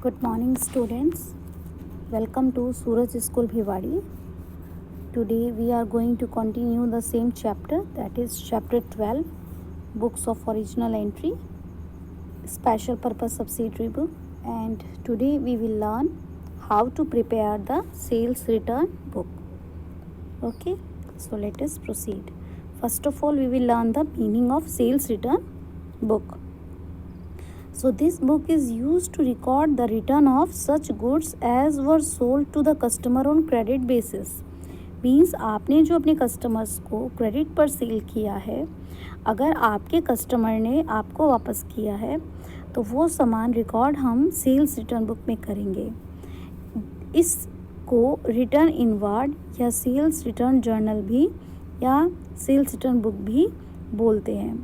Good morning, students. Welcome to Suraj School Bhiwadi. Today we are going to continue the same chapter, that is chapter 12, Books of Original Entry, Special Purpose Subsidiary Book. And today we will learn how to prepare the sales return book. Okay, so let us proceed. First of all, we will learn the meaning of sales return book. So this book is used to record the return of such goods as were sold to the customer on credit basis. Means आपने जो अपने customers को credit पर cell किया है, अगर आपके customer ने आपको वापस किया है तो वो सामान रिकॉर्ड हम सेल्स रिटर्न बुक में करेंगे. इसको रिटर्न इनवार्ड या सेल्स रिटर्न जर्नल भी या सेल्स रिटर्न बुक भी बोलते हैं.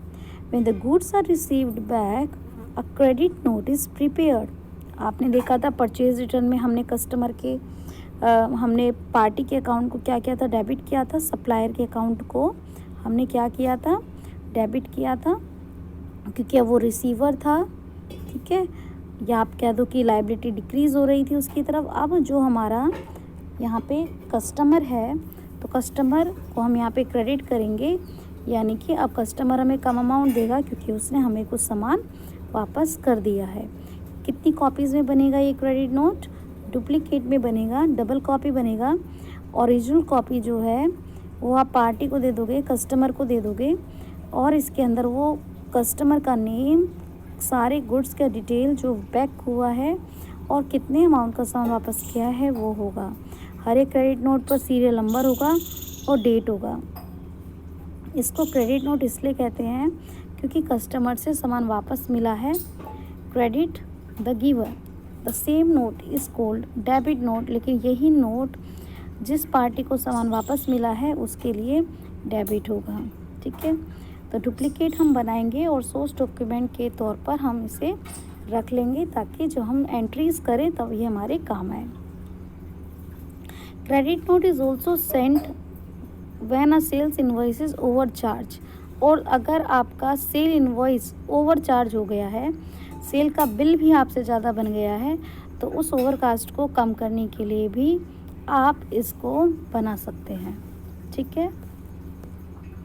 When the goods are received back a credit note is prepared. आपने देखा था परचेज रिटर्न में हमने कस्टमर के हमने पार्टी के अकाउंट को क्या किया था, डेबिट किया था. सप्लायर के अकाउंट को हमने क्या किया था, डेबिट किया था, क्योंकि वो रिसीवर था. ठीक है, या आप कह दो कि लायबिलिटी डिक्रीज़ हो रही थी उसकी तरफ. अब जो हमारा यहाँ पे कस्टमर है तो कस्टमर को हम यहाँ पे क्रेडिट करेंगे, यानी कि अब कस्टमर हमें कम अमाउंट देगा क्योंकि उसने हमें कुछ सामान वापस कर दिया है. कितनी कॉपीज़ में बनेगा ये क्रेडिट नोट? डुप्लीकेट में बनेगा, डबल कॉपी बनेगा. ओरिजिनल कॉपी जो है वो आप पार्टी को दे दोगे, कस्टमर को दे दोगे, और इसके अंदर वो कस्टमर का नेम, सारे गुड्स का डिटेल जो बैक हुआ है और कितने अमाउंट का सामान वापस किया है वो होगा. हर एक क्रेडिट नोट पर सीरियल नंबर होगा और डेट होगा. इसको क्रेडिट नोट इसलिए कहते हैं क्योंकि कस्टमर से सामान वापस मिला है. Credit the giver. The same note is called debit note. लेकिन यही नोट जिस पार्टी को सामान वापस मिला है उसके लिए डेबिट होगा. ठीक है, तो डुप्लीकेट हम बनाएंगे और सोर्स डॉक्यूमेंट के तौर पर हम इसे रख लेंगे ताकि जो हम एंट्रीज करें तब ये हमारे काम आए. Credit note is also sent when a sales invoice is over charge. और अगर आपका सेल इनवॉइस ओवर चार्ज हो गया है, सेल का बिल भी आपसे ज़्यादा बन गया है, तो उस ओवरकास्ट को कम करने के लिए भी आप इसको बना सकते हैं. ठीक है,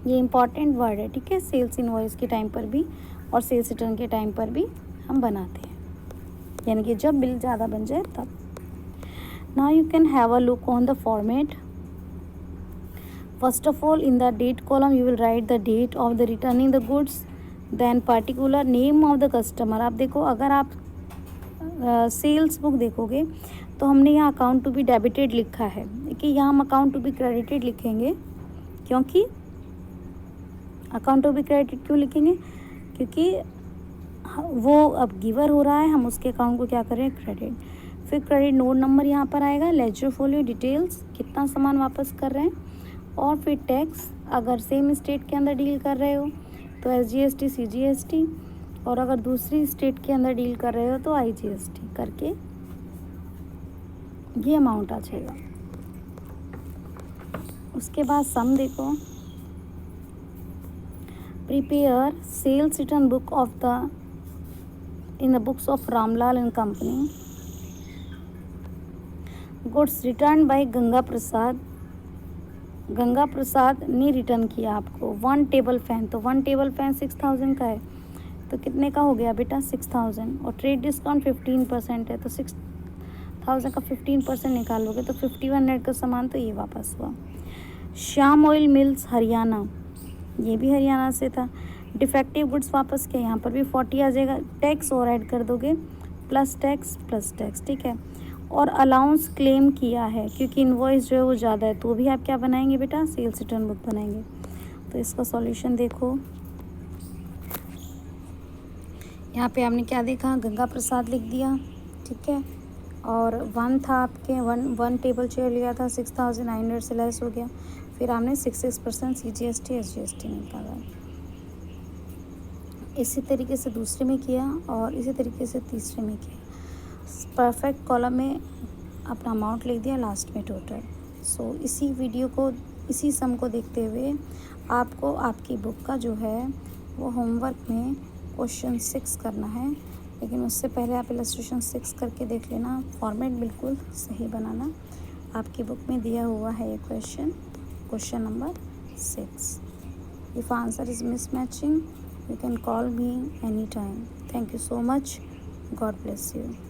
ये इम्पॉर्टेंट वर्ड है. ठीक है, सेल्स इनवॉइस के टाइम पर भी और सेल्स रिटर्न के टाइम पर भी हम बनाते हैं, यानी कि जब बिल ज़्यादा बन जाए तब. Now you can have a look on the format. First of all, in the date column you will write the date of the returning the goods, then particular name of the customer. आप देखो, अगर आप sales book देखोगे तो हमने यहाँ account to be debited लिखा है. देखिए, यहाँ हम अकाउंट टू बी क्रेडिटेड लिखेंगे. क्योंकि अकाउंट टू बी क्रेडिटेड क्यों लिखेंगे? क्योंकि वो अब गिवर हो रहा है, हम उसके अकाउंट को क्या करें, क्रेडिट. फिर क्रेडिट नोट नंबर यहाँ पर आएगा, लेजर फोलियो डिटेल्स, कितना सामान वापस कर रहे हैं, और फिर टैक्स. अगर सेम स्टेट के अंदर डील कर रहे हो तो SGST CGST, और अगर दूसरी स्टेट के अंदर डील कर रहे हो तो IGST करके ये अमाउंट आ जाएगा. उसके बाद सम देखो. Prepare sales return book of the in the books of Ramlal and company. Goods return by Ganga Prasad. Ganga Prasad ने रिटर्न किया आपको 1 टेबल फैन. तो 1 टेबल फैन 6000 का है, तो कितने का हो गया बेटा, 6000. और ट्रेड डिस्काउंट 15% है, तो 6000 का 15% निकालोगे तो 5100 का सामान तो ये वापस हुआ. श्याम ऑयल मिल्स हरियाणा, ये भी हरियाणा से था. डिफेक्टिव गुड्स वापस किया, यहाँ पर भी 40 आ जाएगा. टैक्स और ऐड कर दोगे, प्लस टैक्स प्लस टैक्स. ठीक है, और अलाउंस क्लेम किया है क्योंकि इनवॉइस जो है वो ज़्यादा है, तो भी आप क्या बनाएंगे बेटा, सेल्स रिटर्न बुक बनाएंगे. तो इसका सॉल्यूशन देखो. यहाँ पे आपने क्या देखा, गंगा प्रसाद लिख दिया. ठीक है, और 1 था आपके, वन टेबल चेयर लिया था, 6900 से लेस हो गया. फिर आपने 66% CGST SGST निकाला. इसी तरीके से दूसरे में किया और इसी तरीके से तीसरे में किया. परफेक्ट कॉलम में अपना अमाउंट लिख दिया, लास्ट में टोटल. सो इसी वीडियो को, इसी सम को देखते हुए आपको आपकी बुक का जो है वो होमवर्क में क्वेश्चन 6 करना है. लेकिन उससे पहले आप इलस्ट्रेशन 6 करके देख लेना, फॉर्मेट बिल्कुल सही बनाना। आपकी बुक में दिया हुआ है ये question number 6। If answer is mismatching, you can call me anytime. Thank you so much. God bless you.